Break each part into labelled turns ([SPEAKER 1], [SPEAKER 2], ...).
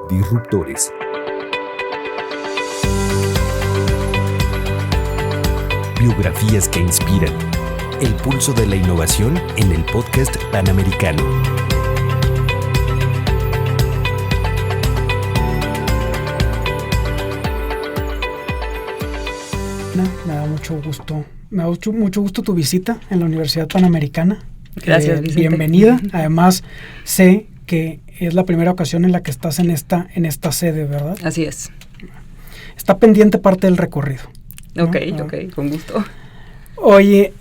[SPEAKER 1] Disruptores. Biografías que inspiran. El pulso de la innovación en el podcast Panamericano.
[SPEAKER 2] Me da mucho gusto. Me da mucho gusto tu visita en la Universidad Panamericana.
[SPEAKER 3] Gracias, Vicente.
[SPEAKER 2] Bienvenida. Además, sé que es la primera ocasión en la que estás en esta sede, ¿verdad?
[SPEAKER 3] Así es.
[SPEAKER 2] Está pendiente parte del recorrido, ¿no?
[SPEAKER 3] Ok, con gusto.
[SPEAKER 2] Oye,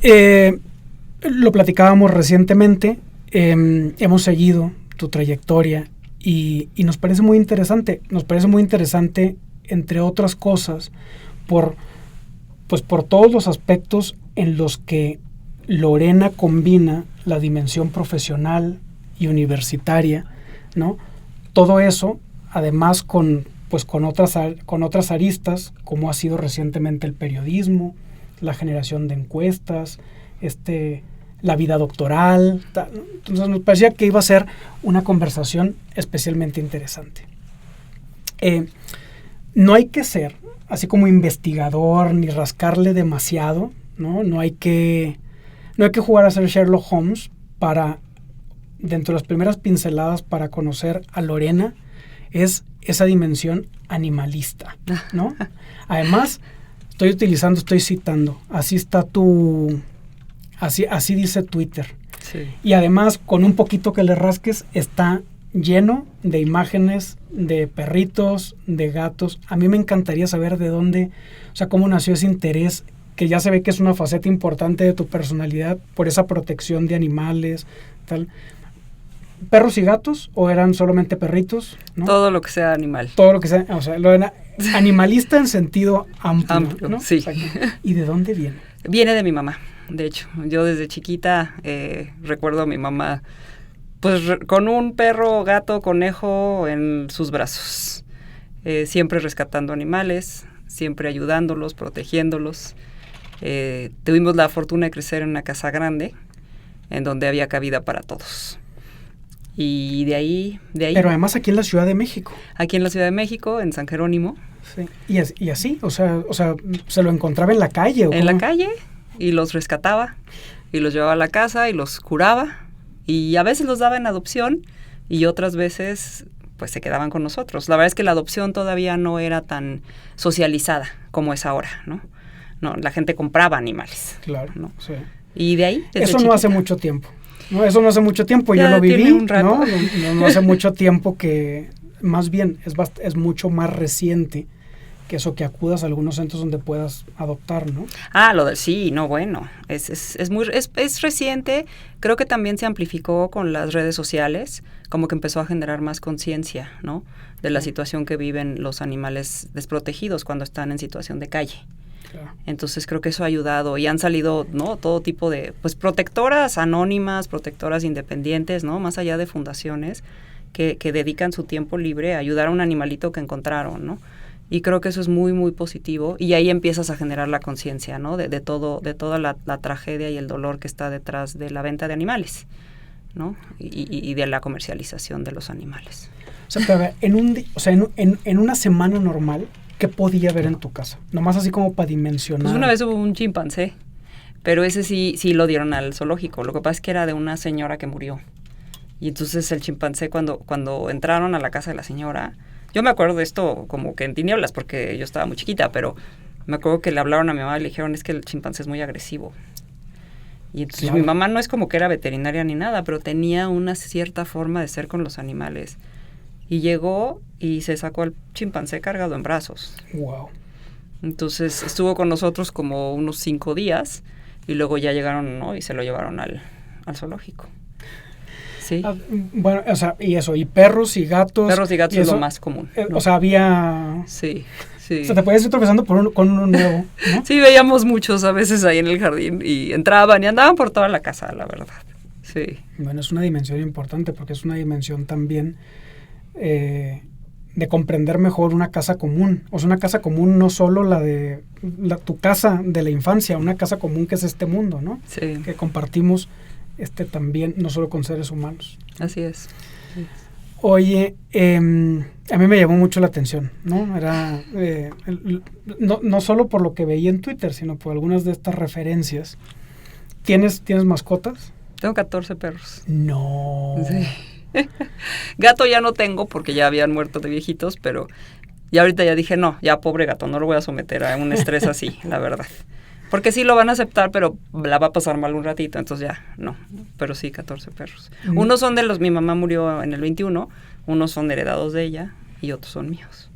[SPEAKER 2] lo platicábamos recientemente, hemos seguido tu trayectoria y nos parece muy interesante. Nos parece muy interesante, entre otras cosas, por todos los aspectos en los que Lorena combina la dimensión profesional y universitaria, ¿no? Todo eso, además con otras aristas, como ha sido recientemente el periodismo, la generación de encuestas, la vida doctoral. Entonces nos parecía que iba a ser una conversación especialmente interesante. No hay que ser así como investigador ni rascarle demasiado, ¿no? No hay que jugar a ser Sherlock Holmes para, dentro de las primeras pinceladas para conocer a Lorena, es esa dimensión animalista, ¿no? Además, estoy citando, así dice Twitter.
[SPEAKER 3] Sí.
[SPEAKER 2] Y además, con un poquito que le rasques, está lleno de imágenes de perritos, de gatos. A mí me encantaría saber de dónde, o sea, cómo nació ese interés, que ya se ve que es una faceta importante de tu personalidad, por esa protección de animales, tal. ¿Perros y gatos o eran solamente perritos? ¿No?
[SPEAKER 3] Todo lo que sea animal.
[SPEAKER 2] Todo lo que sea, o sea, animalista en sentido amplio, ¿no?
[SPEAKER 3] Sí.
[SPEAKER 2] Exacto. ¿Y de dónde viene?
[SPEAKER 3] Viene de mi mamá, de hecho. Yo desde chiquita recuerdo a mi mamá pues con un perro, gato, conejo en sus brazos. Siempre rescatando animales, siempre ayudándolos, protegiéndolos. Tuvimos la fortuna de crecer en una casa grande, en donde había cabida para todos. Y de ahí...
[SPEAKER 2] Pero además aquí en la Ciudad de México.
[SPEAKER 3] Aquí en la Ciudad de México, en San Jerónimo.
[SPEAKER 2] Sí. Y así, o sea, ¿se lo encontraba en la calle? ¿O
[SPEAKER 3] en la calle, y los rescataba, y los llevaba a la casa, y los curaba, y a veces los daba en adopción, y otras veces pues se quedaban con nosotros. La verdad es que la adopción todavía no era tan socializada como es ahora, ¿no? No, la gente compraba animales.
[SPEAKER 2] Claro,
[SPEAKER 3] ¿no?
[SPEAKER 2] Sí.
[SPEAKER 3] Y de ahí,
[SPEAKER 2] eso no hace mucho tiempo. No, eso no hace mucho tiempo, yo lo viví,
[SPEAKER 3] un rato.
[SPEAKER 2] No hace mucho tiempo, que más bien es mucho más reciente que eso, que acudas a algunos centros donde puedas adoptar, ¿no?
[SPEAKER 3] Sí, no, bueno, es reciente. Creo que también se amplificó con las redes sociales, como que empezó a generar más conciencia, ¿no? De la situación que viven los animales desprotegidos cuando están en situación de calle.
[SPEAKER 2] Claro.
[SPEAKER 3] Entonces creo que eso ha ayudado, y han salido, ¿no?, todo tipo de protectoras anónimas, protectoras independientes, ¿no?, más allá de fundaciones que dedican su tiempo libre a ayudar a un animalito que encontraron, ¿no? Y creo que eso es muy, muy positivo, y ahí empiezas a generar la conciencia, ¿no?, de toda la tragedia y el dolor que está detrás de la venta de animales, ¿no?, y de la comercialización de los animales.
[SPEAKER 2] O sea, pero en una semana normal, ¿qué podía haber en tu casa? Nomás así como para dimensionar.
[SPEAKER 3] Pues una vez hubo un chimpancé, pero ese sí lo dieron al zoológico. Lo que pasa es que era de una señora que murió. Y entonces el chimpancé, cuando entraron a la casa de la señora, yo me acuerdo de esto como que en tinieblas, porque yo estaba muy chiquita, pero me acuerdo que le hablaron a mi mamá y le dijeron, es que el chimpancé es muy agresivo. Y entonces mi mamá no es como que era veterinaria ni nada, pero tenía una cierta forma de ser con los animales. Y llegó y se sacó al chimpancé cargado en brazos.
[SPEAKER 2] Wow.
[SPEAKER 3] Entonces estuvo con nosotros como unos 5 días, y luego ya llegaron, ¿no?, y se lo llevaron al zoológico. Sí.
[SPEAKER 2] Bueno, o sea, y eso, y perros y gatos.
[SPEAKER 3] Perros y gatos es lo más común, ¿no?
[SPEAKER 2] O sea, había...
[SPEAKER 3] Sí.
[SPEAKER 2] O sea, te podías ir tropezando con uno nuevo, ¿no?
[SPEAKER 3] Sí, veíamos muchos a veces ahí en el jardín, y entraban y andaban por toda la casa, la verdad. Sí.
[SPEAKER 2] Bueno, es una dimensión importante, porque es una dimensión también de comprender mejor una casa común. O sea, una casa común no solo tu casa de la infancia, una casa común que es este mundo, ¿no?
[SPEAKER 3] Sí.
[SPEAKER 2] Que compartimos también, no solo con seres humanos.
[SPEAKER 3] Así es. Sí.
[SPEAKER 2] Oye, a mí me llamó mucho la atención, ¿no? Era, no solo por lo que veía en Twitter, sino por algunas de estas referencias. ¿Tienes mascotas?
[SPEAKER 3] Tengo 14 perros.
[SPEAKER 2] No.
[SPEAKER 3] Sí. Gato ya no tengo porque ya habían muerto de viejitos, pero ya ahorita ya dije, no, ya pobre gato, no lo voy a someter a un estrés así, la verdad. Porque sí lo van a aceptar, pero la va a pasar mal un ratito, entonces ya, no. Pero sí, 14 perros. Unos son de los, mi mamá murió en el 21, unos son heredados de ella y otros son míos.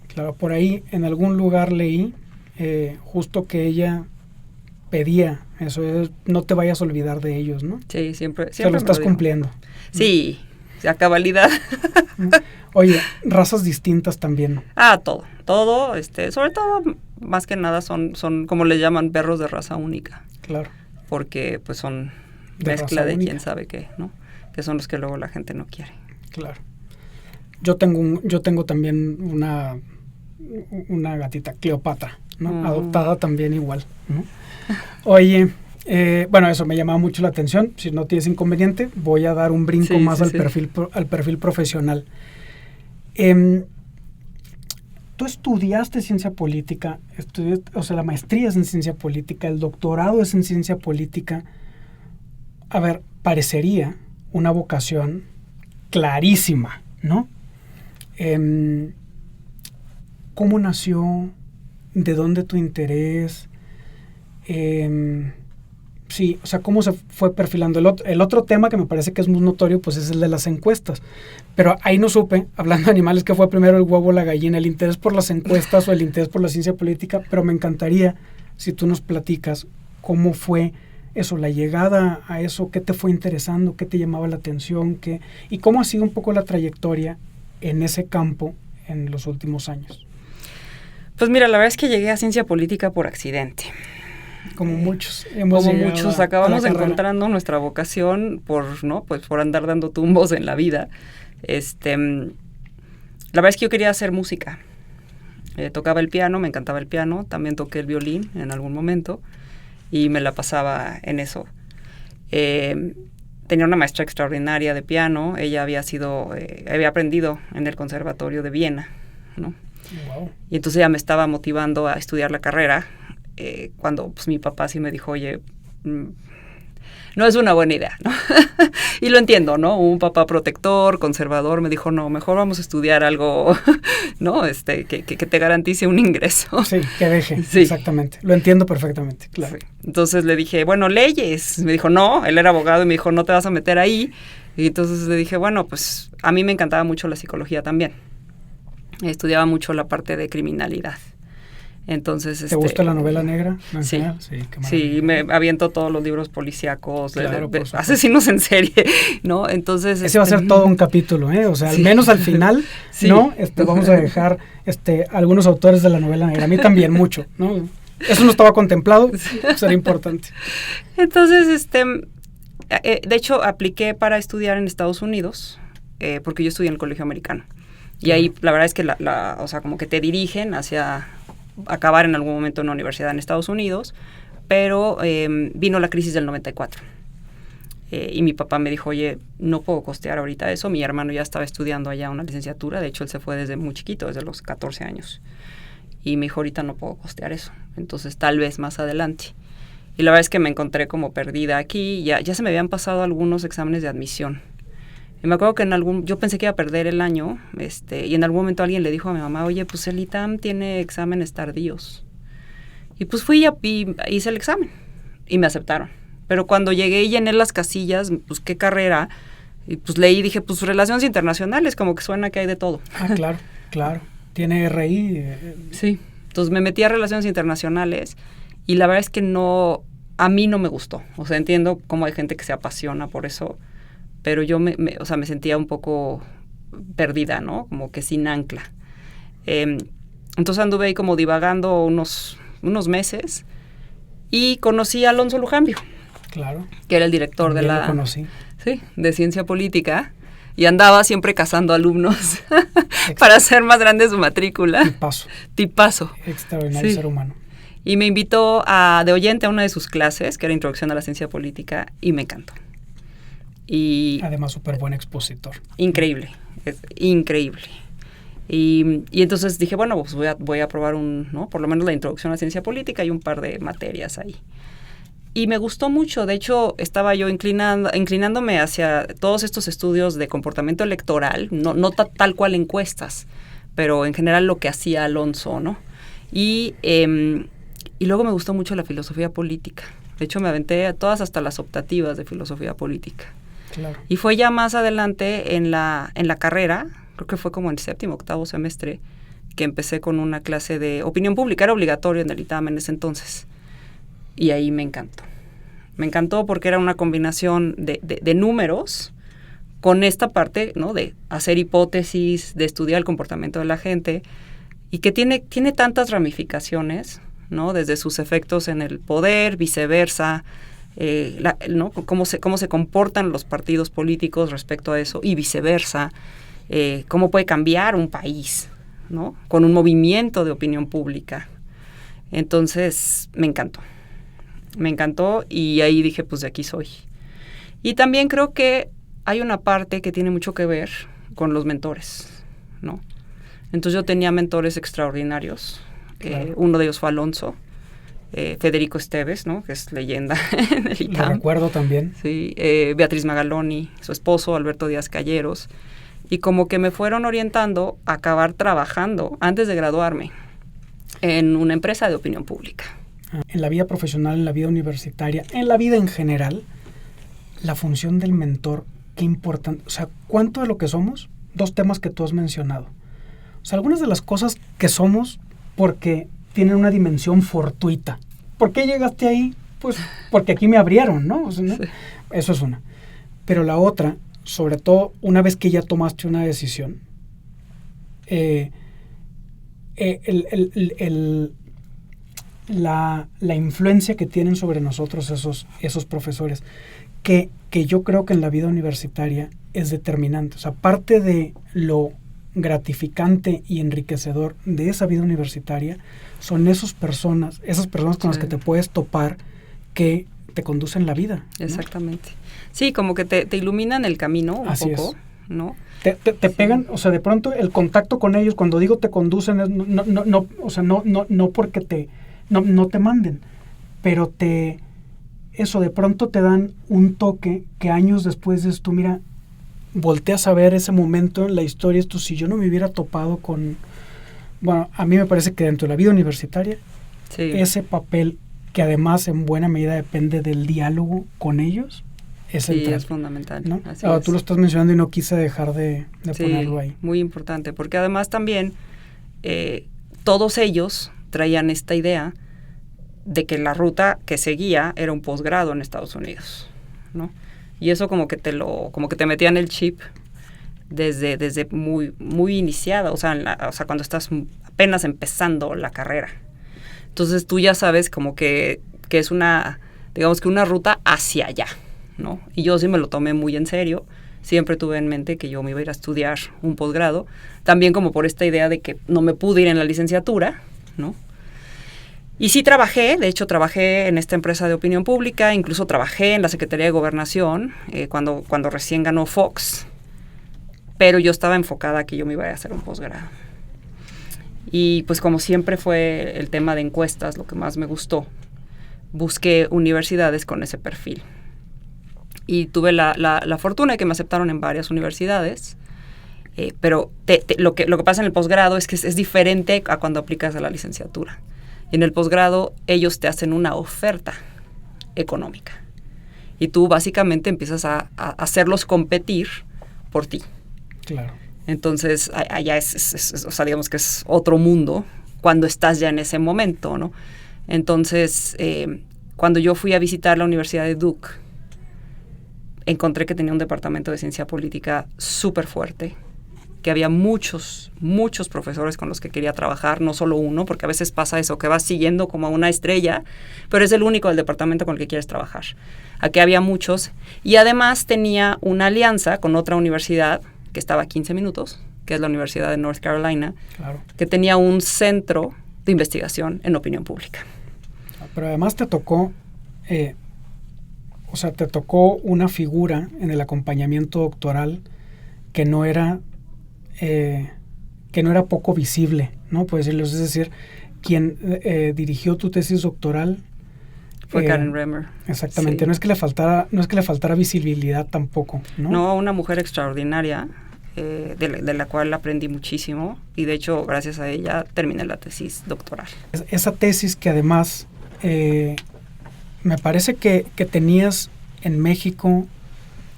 [SPEAKER 2] Claro, por ahí en algún lugar leí justo que ella pedía eso, no te vayas a olvidar de ellos, ¿no?
[SPEAKER 3] Sí, siempre
[SPEAKER 2] te lo estás cumpliendo.
[SPEAKER 3] Sí, a cabalidad.
[SPEAKER 2] Oye, razas distintas también.
[SPEAKER 3] Todo, sobre todo, más que nada son como les llaman, perros de raza única.
[SPEAKER 2] Claro.
[SPEAKER 3] Porque pues son
[SPEAKER 2] de
[SPEAKER 3] mezcla de quién sabe qué, ¿no? Que son los que luego la gente no quiere.
[SPEAKER 2] Claro. Yo tengo también una gatita, Cleopatra, ¿no? Adoptada también igual, ¿no? Oye, bueno, eso me llamaba mucho la atención. Si no tienes inconveniente, voy a dar un brinco más al perfil profesional. Tú estudiaste ciencia política, la maestría es en ciencia política, el doctorado es en ciencia política. A ver, parecería una vocación clarísima, ¿no? ¿Cómo nació? ¿De dónde tu interés? Sí, o sea, ¿cómo se fue perfilando? El otro tema que me parece que es muy notorio, pues es el de las encuestas. Pero ahí no supe, hablando de animales, que fue primero el huevo o la gallina, el interés por las encuestas o el interés por la ciencia política, pero me encantaría si tú nos platicas cómo fue eso, la llegada a eso, qué te fue interesando, qué te llamaba la atención, y cómo ha sido un poco la trayectoria en ese campo en los últimos años.
[SPEAKER 3] Pues mira, la verdad es que llegué a ciencia política por accidente.
[SPEAKER 2] Como muchos
[SPEAKER 3] acabamos encontrando nuestra vocación por andar dando tumbos en la vida. La verdad es que yo quería hacer música. Tocaba el piano, me encantaba el piano, también toqué el violín en algún momento y me la pasaba en eso. Tenía una maestra extraordinaria de piano, ella había aprendido en el Conservatorio de Viena, ¿no?
[SPEAKER 2] Wow.
[SPEAKER 3] Y entonces ella me estaba motivando a estudiar la carrera. Cuando pues mi papá sí me dijo, oye, no es una buena idea, ¿no? Y lo entiendo, ¿no? Un papá protector, conservador, me dijo, no, mejor vamos a estudiar algo, ¿no? Que te garantice un ingreso.
[SPEAKER 2] Sí, que deje, sí. Exactamente. Lo entiendo perfectamente, claro. Sí.
[SPEAKER 3] Entonces le dije, bueno, leyes. Me dijo, no, él era abogado y me dijo, no te vas a meter ahí. Y entonces le dije, bueno, pues a mí me encantaba mucho la psicología también. Estudiaba mucho la parte de criminalidad. Entonces,
[SPEAKER 2] ¿te gusta la novela negra?
[SPEAKER 3] Sí,
[SPEAKER 2] sí,
[SPEAKER 3] me aviento todos los libros policíacos,
[SPEAKER 2] claro,
[SPEAKER 3] de asesinos en serie, ¿no? Entonces,
[SPEAKER 2] ese va a ser todo un capítulo, ¿eh? O sea, al menos al final, sí. ¿No? Vamos a dejar algunos autores de la novela negra. A mí también mucho, ¿no? Eso no estaba contemplado, sería importante.
[SPEAKER 3] Entonces, de hecho, apliqué para estudiar en Estados Unidos, porque yo estudié en el colegio americano. Y ahí, la verdad es que o sea, como que te dirigen hacia acabar en algún momento en una universidad en Estados Unidos, pero vino la crisis del 94. Y mi papá me dijo, oye, no puedo costear ahorita eso. Mi hermano ya estaba estudiando allá una licenciatura, de hecho él se fue desde muy chiquito, desde los 14 años. Y me dijo, ahorita no puedo costear eso, entonces tal vez más adelante. Y la verdad es que me encontré como perdida aquí, ya se me habían pasado algunos exámenes de admisión. Y me acuerdo que yo pensé que iba a perder el año, y en algún momento alguien le dijo a mi mamá, oye, pues el ITAM tiene exámenes tardíos. Y pues fui y hice el examen y me aceptaron. Pero cuando llegué y llené las casillas, pues qué carrera, y pues leí y dije, pues relaciones internacionales, como que suena que hay de todo.
[SPEAKER 2] Ah, claro. Tiene RI.
[SPEAKER 3] Sí. Entonces me metí a relaciones internacionales y la verdad es que a mí no me gustó. O sea, entiendo cómo hay gente que se apasiona por eso, pero yo me sentía un poco perdida, ¿no? Como que sin ancla. Entonces anduve ahí como divagando unos meses y conocí a Alonso Lujambio.
[SPEAKER 2] Claro.
[SPEAKER 3] Que era el director
[SPEAKER 2] también lo conocí.
[SPEAKER 3] Sí, de ciencia política. Y andaba siempre cazando alumnos para hacer más grande su matrícula. Tipazo.
[SPEAKER 2] Extraordinario ser humano.
[SPEAKER 3] Y me invitó de oyente a una de sus clases, que era Introducción a la Ciencia Política, y me encantó. Y
[SPEAKER 2] además, súper buen expositor.
[SPEAKER 3] Increíble, es increíble. Y entonces dije, bueno, pues voy a probar por lo menos la introducción a la ciencia política y un par de materias ahí. Y me gustó mucho. De hecho, estaba yo inclinándome hacia todos estos estudios de comportamiento electoral, no tal cual encuestas, pero en general lo que hacía Alonso, ¿no? Y luego me gustó mucho la filosofía política. De hecho, me aventé a todas hasta las optativas de filosofía política.
[SPEAKER 2] Claro.
[SPEAKER 3] Y fue ya más adelante en la carrera, creo que fue como en 7º, 8º semestre, que empecé con una clase de opinión pública. Era obligatorio en el ITAM en ese entonces. Y ahí me encantó. Me encantó porque era una combinación de números con esta parte, ¿no? De hacer hipótesis, de estudiar el comportamiento de la gente, y que tiene tantas ramificaciones, ¿no? Desde sus efectos en el poder, viceversa, ¿no? Cómo se comportan los partidos políticos respecto a eso, y viceversa, cómo puede cambiar un país, ¿no? Con un movimiento de opinión pública. Entonces, me encantó y ahí dije, pues de aquí soy. Y también creo que hay una parte que tiene mucho que ver con los mentores, ¿no? Entonces yo tenía mentores extraordinarios. Claro. Uno de ellos fue Alonso, Federico Esteves, ¿no? Que es leyenda en el ITAM.
[SPEAKER 2] Lo recuerdo también.
[SPEAKER 3] Sí, Beatriz Magaloni, su esposo, Alberto Díaz Calleros. Y como que me fueron orientando a acabar trabajando, antes de graduarme, en una empresa de opinión pública.
[SPEAKER 2] En la vida profesional, en la vida universitaria, en la vida en general, la función del mentor, qué importante. O sea, ¿cuánto de lo que somos? 2 temas que tú has mencionado. O sea, algunas de las cosas que somos porque tienen una dimensión fortuita. ¿Por qué llegaste ahí? Pues porque aquí me abrieron, ¿no? O sea, ¿no? Sí. Eso es una. Pero la otra, sobre todo una vez que ya tomaste una decisión, la influencia que tienen sobre nosotros esos profesores, que yo creo que en la vida universitaria es determinante. O sea, parte de lo gratificante y enriquecedor de esa vida universitaria son esas personas con las que te puedes topar, que te conducen la vida, ¿no?
[SPEAKER 3] Exactamente. Sí, como que te iluminan el camino un
[SPEAKER 2] Así
[SPEAKER 3] poco,
[SPEAKER 2] es.
[SPEAKER 3] ¿no?
[SPEAKER 2] Te pegan, o sea, de pronto el contacto con ellos, cuando digo te conducen, no porque no te manden, pero eso de pronto te dan un toque que años después dices tú, mira, volteas a ver ese momento en la historia, esto si yo no me hubiera topado con... Bueno, a mí me parece que dentro de la vida universitaria, sí, ese papel, que además en buena medida depende del diálogo con ellos, es central.
[SPEAKER 3] Es fundamental,
[SPEAKER 2] ¿no?
[SPEAKER 3] Así
[SPEAKER 2] tú lo estás mencionando y no quise dejar de ponerlo ahí.
[SPEAKER 3] Muy importante, porque además también todos ellos traían esta idea de que la ruta que seguía era un posgrado en Estados Unidos, ¿no? Y eso como que te metían el chip desde muy, muy iniciada, o sea, cuando estás apenas empezando la carrera. Entonces tú ya sabes como que es una ruta hacia allá, ¿no? Y yo sí me lo tomé muy en serio. Siempre tuve en mente que yo me iba a ir a estudiar un posgrado, también como por esta idea de que no me pude ir en la licenciatura, ¿no? Y sí trabajé en esta empresa de opinión pública, incluso trabajé en la Secretaría de Gobernación, cuando recién ganó Fox, pero yo estaba enfocada a que yo me iba a hacer un posgrado. Y pues como siempre fue el tema de encuestas lo que más me gustó, busqué universidades con ese perfil. Y tuve la fortuna de que me aceptaron en varias universidades, pero lo que pasa en el posgrado es que es diferente a cuando aplicas a la licenciatura. En el posgrado ellos te hacen una oferta económica y tú básicamente empiezas a hacerlos competir por ti.
[SPEAKER 2] Claro.
[SPEAKER 3] Entonces allá o sea, digamos que es otro mundo cuando estás ya en ese momento, ¿no? Entonces cuando yo fui a visitar la Universidad de Duke, encontré que tenía un departamento de ciencia política súper fuerte, que había muchos profesores con los que quería trabajar, no solo uno, porque a veces pasa eso, que vas siguiendo como a una estrella, pero es el único del departamento con el que quieres trabajar. Aquí había muchos, y además tenía una alianza con otra universidad que estaba a 15 minutos, que es la Universidad de North Carolina, claro, que tenía un centro de investigación en opinión pública.
[SPEAKER 2] Pero además te tocó, o sea, te tocó una figura en el acompañamiento doctoral que no era poco visible, ¿no? Puedes decirlo, es decir, quien dirigió tu tesis doctoral
[SPEAKER 3] fue Karen Bremer.
[SPEAKER 2] Exactamente,
[SPEAKER 3] Sí.
[SPEAKER 2] no es que le faltara visibilidad tampoco, ¿no?
[SPEAKER 3] No, una mujer extraordinaria, de la cual aprendí muchísimo, y de hecho, gracias a ella, terminé la tesis doctoral.
[SPEAKER 2] Esa tesis que además me parece que tenías en México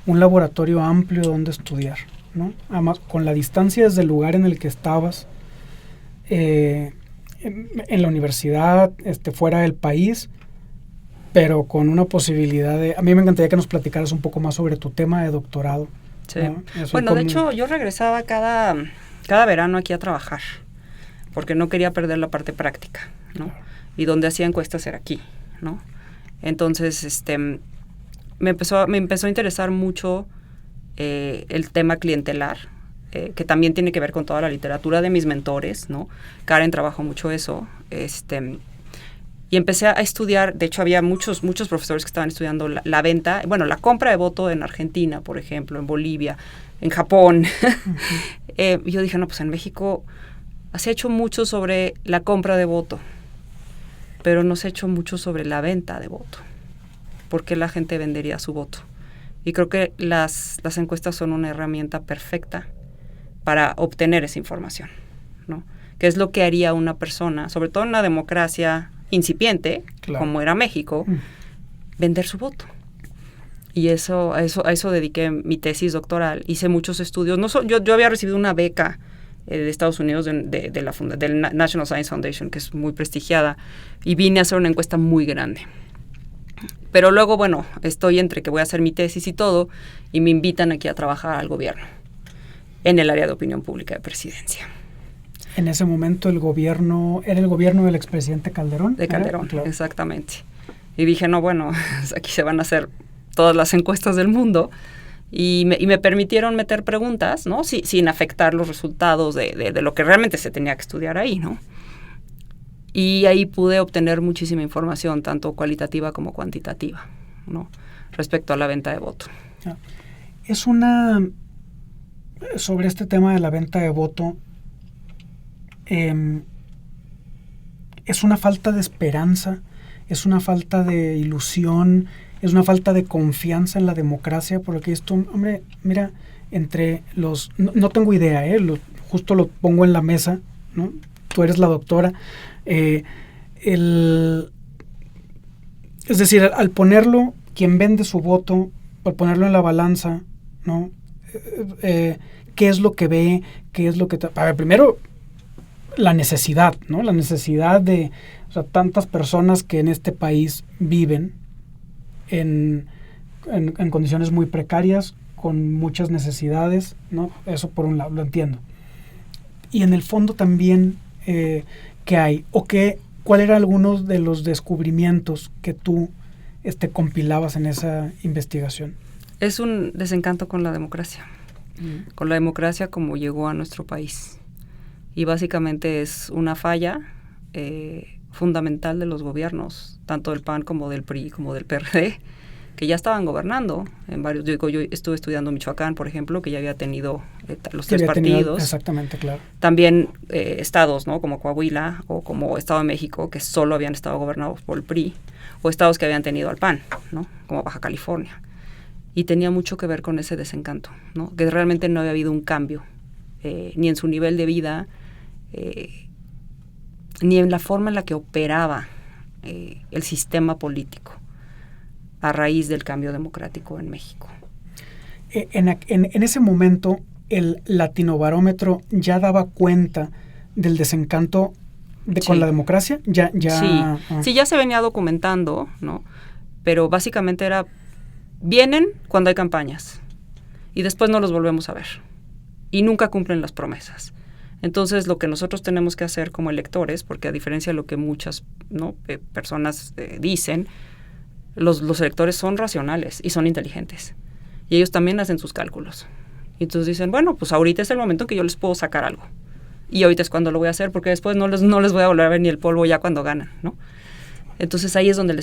[SPEAKER 2] un laboratorio amplio donde estudiar, ¿no? Además, con la distancia desde el lugar en el que estabas, en la universidad, fuera del país, pero con una posibilidad de... A mí me encantaría que nos platicaras un poco más sobre tu tema de doctorado.
[SPEAKER 3] Sí.
[SPEAKER 2] ¿No?
[SPEAKER 3] Bueno, de hecho, yo regresaba cada verano aquí a trabajar, porque no quería perder la parte práctica, ¿no? Y donde hacía encuestas era aquí, ¿no? Entonces, me empezó a interesar mucho el tema clientelar, que también tiene que ver con toda la literatura de mis mentores, ¿no? Karen trabajó mucho eso, y empecé a estudiar. De hecho, había muchos profesores que estaban estudiando la venta, bueno, la compra de voto en Argentina, por ejemplo, en Bolivia, en Japón. Uh-huh. Yo dije, no, pues en México se ha hecho mucho sobre la compra de voto, pero no se ha hecho mucho sobre la venta de voto. ¿Por qué la gente vendería su voto? Y creo que las encuestas son una herramienta perfecta para obtener esa información, ¿no? Que es lo que haría una persona, sobre todo en una democracia incipiente, claro, como era México, vender su voto. Y a eso dediqué mi tesis doctoral. Hice muchos estudios. Yo había recibido una beca de Estados Unidos del National Science Foundation, que es muy prestigiada, y vine a hacer una encuesta muy grande. Pero luego, bueno, estoy entre que voy a hacer mi tesis y todo, y me invitan aquí a trabajar al gobierno, en el área de opinión pública de presidencia.
[SPEAKER 2] En ese momento el gobierno, ¿era el gobierno del expresidente Calderón?
[SPEAKER 3] De Calderón, claro. Exactamente. Y dije, no, bueno, aquí se van a hacer todas las encuestas del mundo, y me permitieron meter preguntas, ¿no? Sin afectar los resultados de lo que realmente se tenía que estudiar ahí, ¿no? Y ahí pude obtener muchísima información, tanto cualitativa como cuantitativa, ¿no? Respecto a la venta de voto.
[SPEAKER 2] Sobre este tema de la venta de voto, es una falta de esperanza, es una falta de ilusión, es una falta de confianza en la democracia, porque esto, hombre, mira, entre los... No tengo idea, justo lo pongo en la mesa, ¿no? Tú eres la doctora. Es decir, al ponerlo, quien vende su voto, al ponerlo en la balanza, ¿no? ¿Qué es lo que ve? ¿Qué es lo que... A ver, primero, la necesidad, ¿no? La necesidad de... O sea, tantas personas que en este país viven en condiciones muy precarias, con muchas necesidades, ¿no? Eso por un lado, lo entiendo. Y en el fondo también, ¿qué hay? ¿Cuál eran algunos de los descubrimientos que tú compilabas en esa investigación?
[SPEAKER 3] Es un desencanto con la democracia. Con la democracia como llegó a nuestro país. Y básicamente es una falla fundamental de los gobiernos, tanto del PAN como del PRI, como del PRD, que ya estaban gobernando en varios... Yo estuve estudiando Michoacán, por ejemplo, que ya había tenido los tres partidos.
[SPEAKER 2] Exactamente, claro.
[SPEAKER 3] También estados, ¿no? Como Coahuila o como Estado de México, que solo habían estado gobernados por el PRI, o estados que habían tenido al PAN, ¿no? Como Baja California. Y tenía mucho que ver con ese desencanto, ¿no? Que realmente no había habido un cambio, ni en su nivel de vida, ni en la forma en la que operaba el sistema político a raíz del cambio democrático en México.
[SPEAKER 2] En ese momento, el Latinobarómetro ya daba cuenta del desencanto con la democracia.
[SPEAKER 3] Sí, ya se venía documentando, ¿no? Pero básicamente vienen cuando hay campañas y después no los volvemos a ver y nunca cumplen las promesas. Entonces, lo que nosotros tenemos que hacer como electores, porque a diferencia de lo que muchas personas dicen, los electores son racionales y son inteligentes. Y ellos también hacen sus cálculos. Y entonces dicen, bueno, pues ahorita es el momento en que yo les puedo sacar algo. Y ahorita es cuando lo voy a hacer, porque después no les voy a volver a ver ni el polvo ya cuando ganan, ¿no? Entonces ahí es donde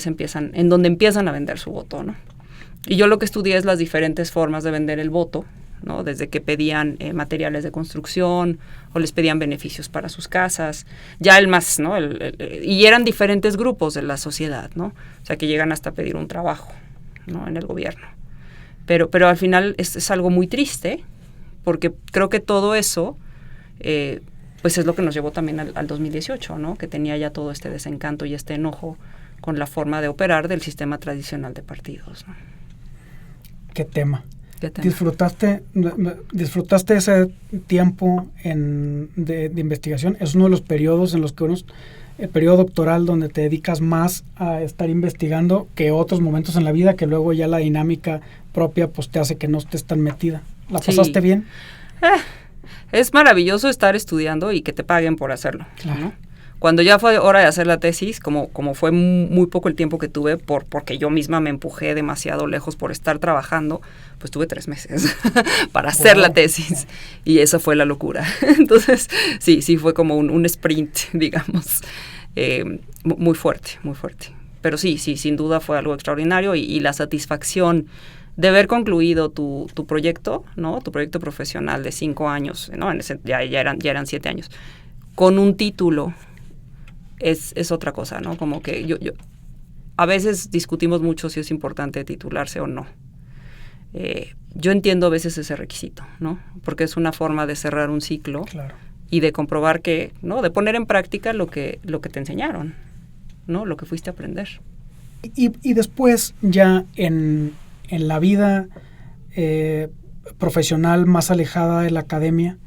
[SPEAKER 3] empiezan a vender su voto, ¿no? Y yo lo que estudié es las diferentes formas de vender el voto, ¿no? Desde que pedían materiales de construcción o les pedían beneficios para sus casas, ya el más, ¿no? Y eran diferentes grupos de la sociedad, ¿no? O sea, que llegan hasta pedir un trabajo, ¿no? En el gobierno. Pero al final es algo muy triste, porque creo que todo eso, pues es lo que nos llevó también al 2018, ¿no? Que tenía ya todo este desencanto y este enojo con la forma de operar del sistema tradicional de partidos, ¿no?
[SPEAKER 2] ¿Qué tema? ¿Disfrutaste ese tiempo de investigación? Es uno de los periodos en los que el periodo doctoral donde te dedicas más a estar investigando que otros momentos en la vida, que luego ya la dinámica propia pues te hace que no estés tan metida. ¿La pasaste bien?
[SPEAKER 3] Es maravilloso estar estudiando y que te paguen por hacerlo,
[SPEAKER 2] claro,
[SPEAKER 3] ¿no? Cuando ya fue hora de hacer la tesis, como fue muy poco el tiempo que tuve porque yo misma me empujé demasiado lejos por estar trabajando, pues tuve 3 meses para hacer la tesis, y esa fue la locura. Entonces, sí fue como un sprint, digamos, muy fuerte. Pero sí, sin duda fue algo extraordinario, y la satisfacción de haber concluido tu proyecto, ¿no? Tu proyecto profesional de 5 años, ¿no? Ya eran 7 años, con un título. Es otra cosa, ¿no? Como que yo a veces discutimos mucho si es importante titularse o no. Yo entiendo a veces ese requisito, ¿no? Porque es una forma de cerrar un ciclo,
[SPEAKER 2] claro,
[SPEAKER 3] y de comprobar que, ¿no? De poner en práctica lo que te enseñaron, ¿no? Lo que fuiste a aprender.
[SPEAKER 2] Y después, ya en la vida profesional más alejada de la academia,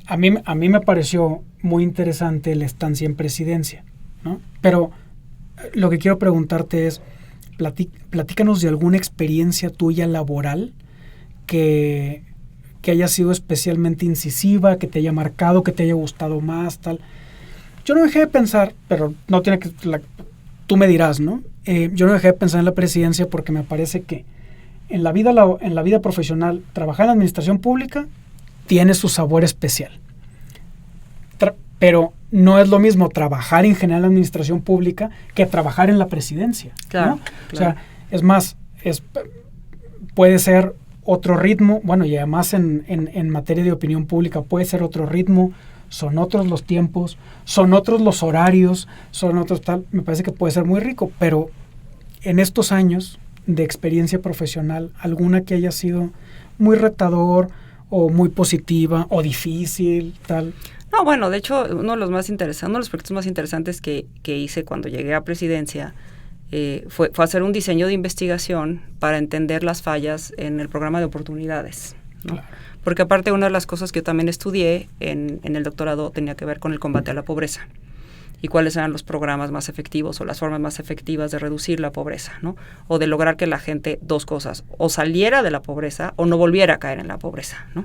[SPEAKER 2] a mí me pareció muy interesante la estancia en presidencia, ¿no? Pero lo que quiero preguntarte es, platícanos de alguna experiencia tuya laboral que haya sido especialmente incisiva, que te haya marcado, que te haya gustado más, tal. Yo no dejé de pensar, pero no tiene que... tú me dirás, ¿no? Yo no dejé de pensar en la presidencia porque me parece que en la vida profesional, trabajar en la administración pública tiene su sabor especial. Pero no es lo mismo trabajar en general en la administración pública que trabajar en la presidencia,
[SPEAKER 3] claro,
[SPEAKER 2] ¿no?
[SPEAKER 3] Claro.
[SPEAKER 2] O sea, es más, puede ser otro ritmo, bueno, y además en materia de opinión pública puede ser otro ritmo, son otros los tiempos, son otros los horarios, son otros tal, me parece que puede ser muy rico, pero en estos años de experiencia profesional, alguna que haya sido muy retador o muy positiva o difícil, tal.
[SPEAKER 3] No, bueno, de hecho, uno de los proyectos más interesantes que hice cuando llegué a presidencia fue hacer un diseño de investigación para entender las fallas en el programa de oportunidades, ¿no? Claro. Porque aparte, una de las cosas que yo también estudié en el doctorado tenía que ver con el combate a la pobreza y cuáles eran los programas más efectivos o las formas más efectivas de reducir la pobreza, ¿no? O de lograr que la gente, 2 cosas, o saliera de la pobreza o no volviera a caer en la pobreza, ¿no?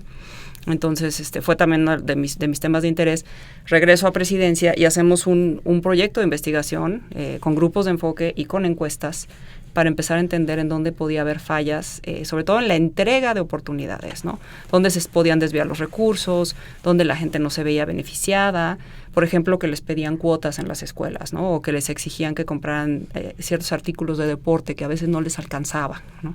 [SPEAKER 3] Entonces, fue también uno de mis temas de interés. Regreso a presidencia y hacemos un proyecto de investigación con grupos de enfoque y con encuestas para empezar a entender en dónde podía haber fallas, sobre todo en la entrega de oportunidades, ¿no? Dónde se podían desviar los recursos, dónde la gente no se veía beneficiada. Por ejemplo, que les pedían cuotas en las escuelas, ¿no? O que les exigían que compraran ciertos artículos de deporte que a veces no les alcanzaba, ¿no?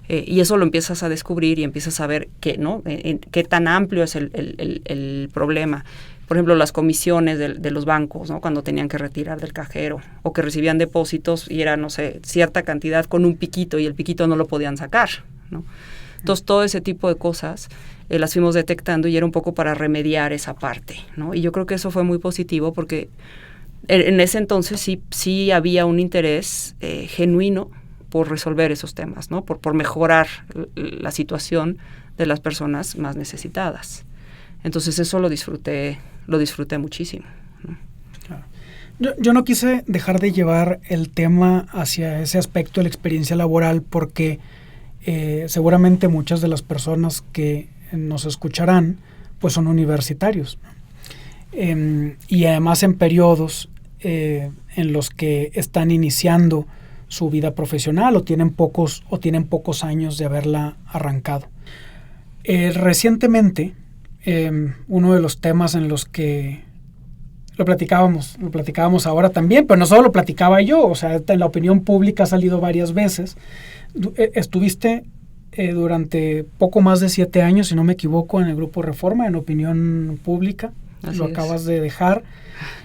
[SPEAKER 3] Y eso lo empiezas a descubrir y empiezas a ver qué tan amplio es el problema. Por ejemplo, las comisiones de los bancos, ¿no? Cuando tenían que retirar del cajero o que recibían depósitos y era, no sé, cierta cantidad con un piquito y el piquito no lo podían sacar, ¿no? Entonces, todo ese tipo de cosas las fuimos detectando y era un poco para remediar esa parte, ¿no? Y yo creo que eso fue muy positivo porque en ese entonces sí había un interés genuino por resolver esos temas, ¿no? Por mejorar la situación de las personas más necesitadas. Entonces eso lo disfruté muchísimo, ¿no?
[SPEAKER 2] Claro. Yo no quise dejar de llevar el tema hacia ese aspecto de la experiencia laboral porque seguramente muchas de las personas que nos escucharán pues son universitarios, ¿no? Y además en periodos en los que están iniciando su vida profesional o tienen pocos años de haberla arrancado. Recientemente, uno de los temas en los que Lo platicábamos ahora también, pero no solo lo platicaba yo, o sea, en la opinión pública ha salido varias veces. Estuviste durante poco más de 7 años, si no me equivoco, en el Grupo Reforma, en opinión pública.
[SPEAKER 3] Así
[SPEAKER 2] lo
[SPEAKER 3] es.
[SPEAKER 2] acabas de dejar.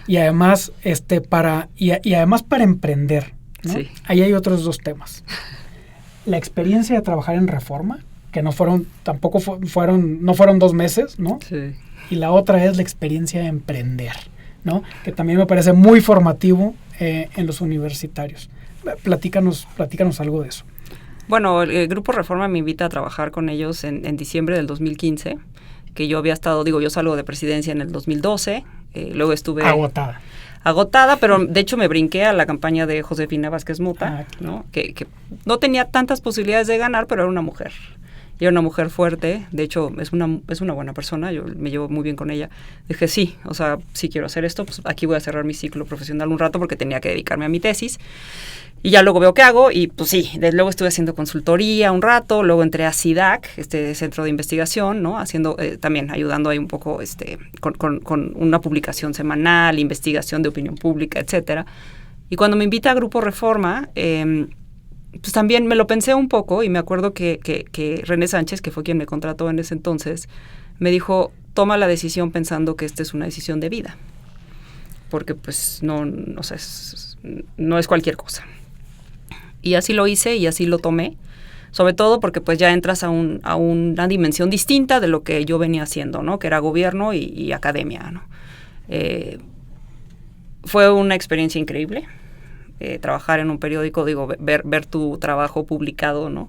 [SPEAKER 2] Y además, además para emprender, ¿no?
[SPEAKER 3] Sí.
[SPEAKER 2] Ahí hay otros 2 temas. La experiencia de trabajar en Reforma, que no fueron 2 meses, ¿no?
[SPEAKER 3] Sí.
[SPEAKER 2] Y la otra es la experiencia de emprender, ¿no? Que también me parece muy formativo en los universitarios. Platícanos algo de eso.
[SPEAKER 3] Bueno, el Grupo Reforma me invita a trabajar con ellos en diciembre del 2015, que yo había estado, yo salgo de presidencia en el 2012, luego estuve... Agotada, pero de hecho me brinqué a la campaña de Josefina Vázquez Mota, ¿no? Que no tenía tantas posibilidades de ganar, pero era una mujer. Y era una mujer fuerte, de hecho es una buena persona, yo me llevo muy bien con ella. Dije, sí, o sea, sí quiero hacer esto, pues aquí voy a cerrar mi ciclo profesional un rato porque tenía que dedicarme a mi tesis. Y ya luego veo qué hago y pues sí, luego estuve haciendo consultoría un rato, luego entré a CIDAC, este centro de investigación, ¿no? Haciendo, también ayudando ahí un poco con una publicación semanal, investigación de opinión pública, etcétera. Y cuando me invita a Grupo Reforma, pues también me lo pensé un poco y me acuerdo que René Sánchez, que fue quien me contrató en ese entonces, me dijo, toma la decisión pensando que esta es una decisión de vida, porque pues no es cualquier cosa. Y así lo hice y así lo tomé, sobre todo porque pues ya entras a una dimensión distinta de lo que yo venía haciendo, ¿no? Que era gobierno y academia, ¿no? Fue una experiencia increíble, trabajar en un periódico, ver tu trabajo publicado, ¿no?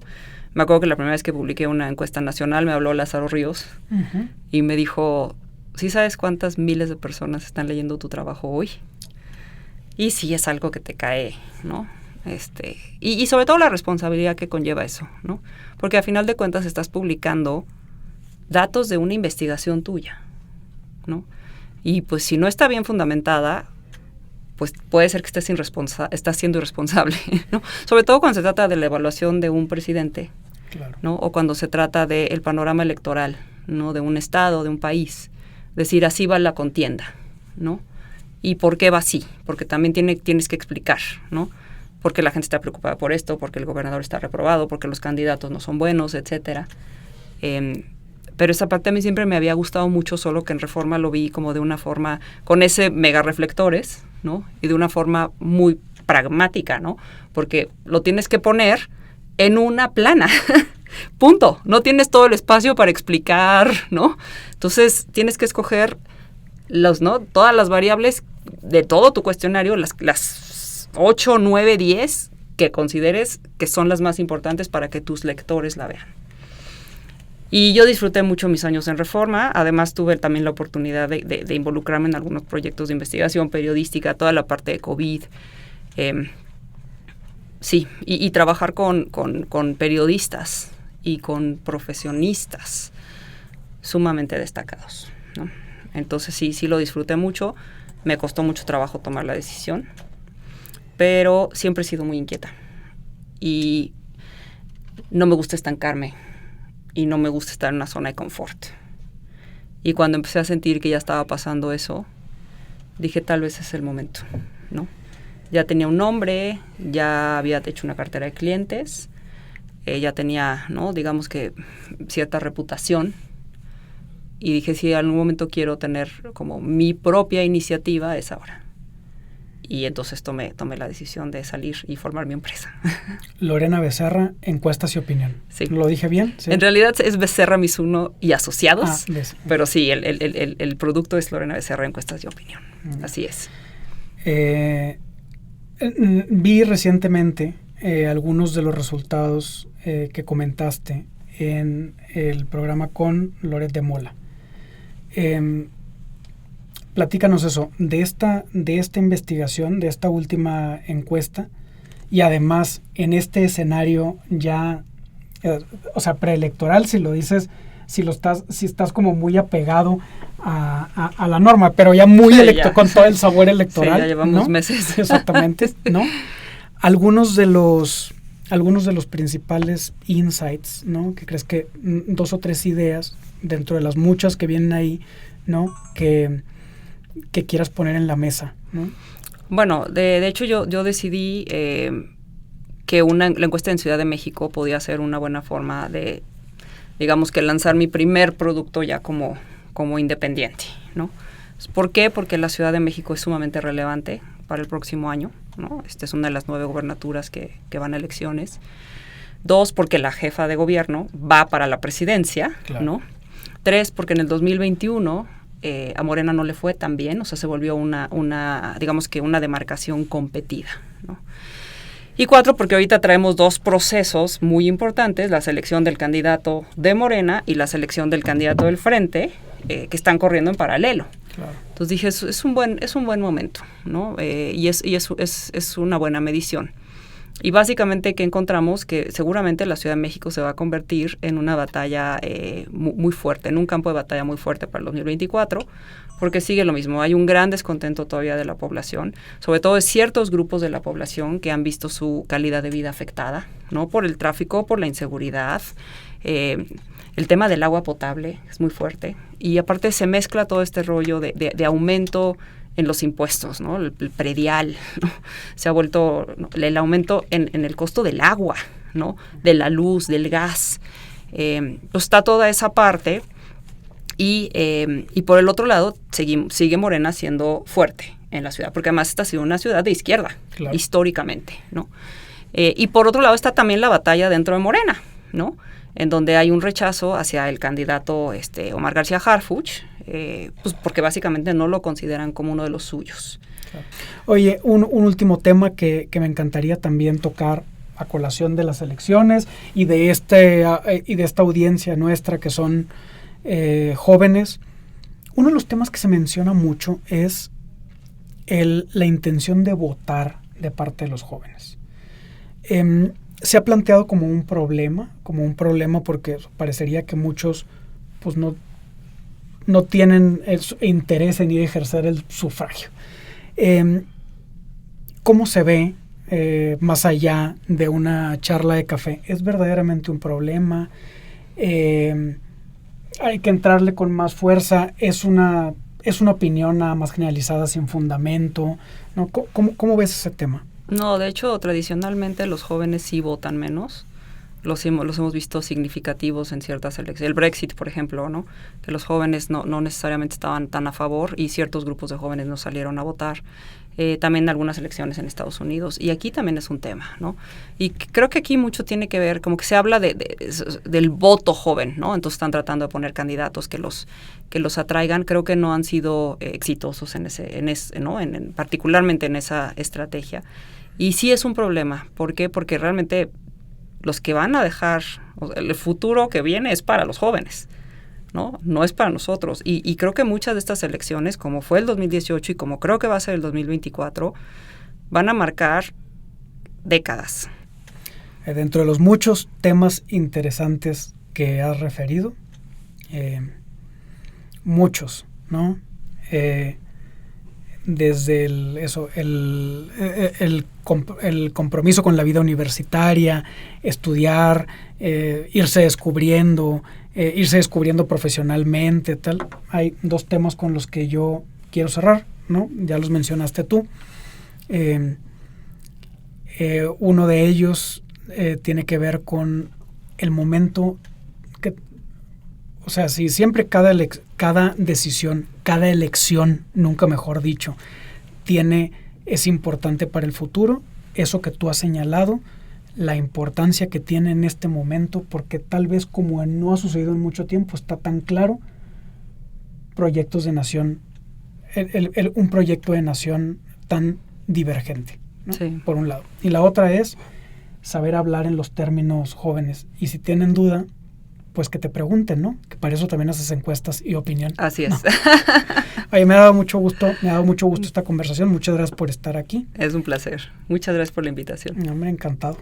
[SPEAKER 3] Me acuerdo que la primera vez que publiqué una encuesta nacional me habló Lázaro Ríos y me dijo, ¿sí sabes cuántas miles de personas están leyendo tu trabajo hoy? Y sí es algo que te cae, ¿no? Y sobre todo la responsabilidad que conlleva eso, ¿no? Porque a final de cuentas estás publicando datos de una investigación tuya, ¿no? Y pues si no está bien fundamentada, pues puede ser que estás siendo irresponsable, ¿no? Sobre todo cuando se trata de la evaluación de un presidente,
[SPEAKER 2] claro,
[SPEAKER 3] ¿no? O cuando se trata del panorama electoral, ¿no? De un estado, de un país. Decir, así va la contienda, ¿no? ¿Y por qué va así? Porque también tienes que explicar, ¿no? Porque la gente está preocupada por esto, porque el gobernador está reprobado, porque los candidatos no son buenos, etcétera. Pero esa parte a mí siempre me había gustado mucho, solo que en Reforma lo vi como de una forma, con ese mega reflectores, ¿no? Y de una forma muy pragmática, ¿no? Porque lo tienes que poner en una plana, punto. No tienes todo el espacio para explicar, ¿no? Entonces tienes que escoger ¿no? Todas las variables de todo tu cuestionario, las 8, 9, 10 que consideres que son las más importantes para que tus lectores la vean. Y yo disfruté mucho mis años en Reforma, además tuve también la oportunidad de involucrarme en algunos proyectos de investigación periodística, toda la parte de COVID, sí, y trabajar con periodistas y con profesionistas sumamente destacados, ¿no? Entonces sí lo disfruté mucho, me costó mucho trabajo tomar la decisión, pero siempre he sido muy inquieta y no me gusta estancarme y no me gusta estar en una zona de confort. Y cuando empecé a sentir que ya estaba pasando eso, dije, tal vez es el momento, ¿no? Ya tenía un nombre, ya había hecho una cartera de clientes, ya tenía, ¿no? Digamos que cierta reputación. Y dije, si en algún momento quiero tener como mi propia iniciativa, es ahora. Y entonces tomé la decisión de salir y formar mi empresa.
[SPEAKER 2] Lorena Becerra, Encuestas y Opinión.
[SPEAKER 3] Sí.
[SPEAKER 2] ¿Lo dije bien? ¿Sí?
[SPEAKER 3] En realidad es Becerra Mizuno y Asociados, pero sí, el producto es Lorena Becerra, Encuestas y Opinión. Así es.
[SPEAKER 2] Vi recientemente algunos de los resultados que comentaste en el programa con Loret de Mola. Platícanos eso, de esta investigación, de esta última encuesta, y además en este escenario ya, o sea, preelectoral, si lo dices, si estás como muy apegado a la norma, pero ya muy con todo el sabor electoral.
[SPEAKER 3] Sí, ya llevamos, ¿no? Meses.
[SPEAKER 2] Exactamente, ¿no? Algunos de los principales insights, ¿no? Que crees que 2 o 3 ideas dentro de las muchas que vienen ahí, ¿no? Que que quieras poner en la mesa, ¿no?
[SPEAKER 3] Bueno, de hecho yo decidí que la encuesta en Ciudad de México podía ser una buena forma de, digamos, que lanzar mi primer producto ya como independiente, ¿no? ¿Por qué? Porque la Ciudad de México es sumamente relevante para el próximo año, ¿no? Esta es una de las 9 gubernaturas que van a elecciones. 2, porque la jefa de gobierno va para la presidencia, claro, ¿no? 3, porque en el 2021 a Morena no le fue tan bien, o sea, se volvió digamos que una demarcación competida, ¿no? Y 4, porque ahorita traemos 2 procesos muy importantes, la selección del candidato de Morena y la selección del candidato del Frente, que están corriendo en paralelo. Claro. Entonces dije, es un buen momento, ¿no? Y es una buena medición. Y básicamente, ¿qué encontramos? Que seguramente la Ciudad de México se va a convertir en una batalla muy fuerte, en un campo de batalla muy fuerte para el 2024, porque sigue lo mismo. Hay un gran descontento todavía de la población, sobre todo de ciertos grupos de la población que han visto su calidad de vida afectada, ¿no? Por el tráfico, por la inseguridad. El tema del agua potable es muy fuerte. Y aparte se mezcla todo este rollo de aumento en los impuestos, ¿no? El predial, ¿no? Se ha vuelto, ¿no?, el aumento en el costo del agua, ¿no? De la luz, del gas. Pues está toda esa parte y por el otro lado sigue Morena siendo fuerte en la ciudad, porque además esta ha sido una ciudad de izquierda, claro, históricamente, ¿no? Y por otro lado está también la batalla dentro de Morena, ¿no? En donde hay un rechazo hacia el candidato Omar García Harfuch, pues porque básicamente no lo consideran como uno de los suyos.
[SPEAKER 2] Claro. Oye, un último tema que me encantaría también tocar a colación de las elecciones y de esta audiencia nuestra que son jóvenes. Uno de los temas que se menciona mucho es la intención de votar de parte de los jóvenes. Se ha planteado como un problema porque parecería que muchos pues no tienen el interés en ir a ejercer el sufragio. ¿Cómo se ve más allá de una charla de café? ¿Es verdaderamente un problema? ¿Hay que entrarle con más fuerza? ¿Es una opinión nada más generalizada sin fundamento? ¿No? ¿Cómo ves ese tema?
[SPEAKER 3] No, de hecho, tradicionalmente los jóvenes sí votan menos. Los hemos visto significativos en ciertas elecciones. El Brexit, por ejemplo, ¿no? Que los jóvenes no necesariamente estaban tan a favor y ciertos grupos de jóvenes no salieron a votar. También algunas elecciones en Estados Unidos. Y aquí también es un tema, ¿no? Y creo que aquí mucho tiene que ver, como que se habla del voto joven, ¿no? Entonces están tratando de poner candidatos que los atraigan. Creo que no han sido exitosos ¿no? Particularmente en esa estrategia. Y sí es un problema. ¿Por qué? Porque realmente los que van a dejar, o sea, el futuro que viene es para los jóvenes, ¿no? No es para nosotros. Y creo que muchas de estas elecciones, como fue el 2018 y como creo que va a ser el 2024, van a marcar décadas.
[SPEAKER 2] Dentro de los muchos temas interesantes que has referido, muchos, ¿no? Desde el compromiso con la vida universitaria, estudiar, irse descubriendo profesionalmente, tal. Hay 2 temas con los que yo quiero cerrar, ¿no? Ya los mencionaste tú. Uno de ellos tiene que ver con el momento que, o sea, si siempre cada decisión, cada elección, nunca mejor dicho, es importante para el futuro, eso que tú has señalado, la importancia que tiene en este momento, porque tal vez como no ha sucedido en mucho tiempo, está tan claro, proyectos de nación, un proyecto de nación tan divergente, ¿no? Sí. Por un lado. Y la otra es saber hablar en los términos jóvenes. Y si tienen duda, pues que te pregunten, ¿no? Que para eso también haces encuestas y opinión.
[SPEAKER 3] Así es.
[SPEAKER 2] ¿No? Oye, me ha dado mucho gusto esta conversación. Muchas gracias por estar aquí.
[SPEAKER 3] Es un placer. Muchas gracias por la invitación.
[SPEAKER 2] Hombre, encantado.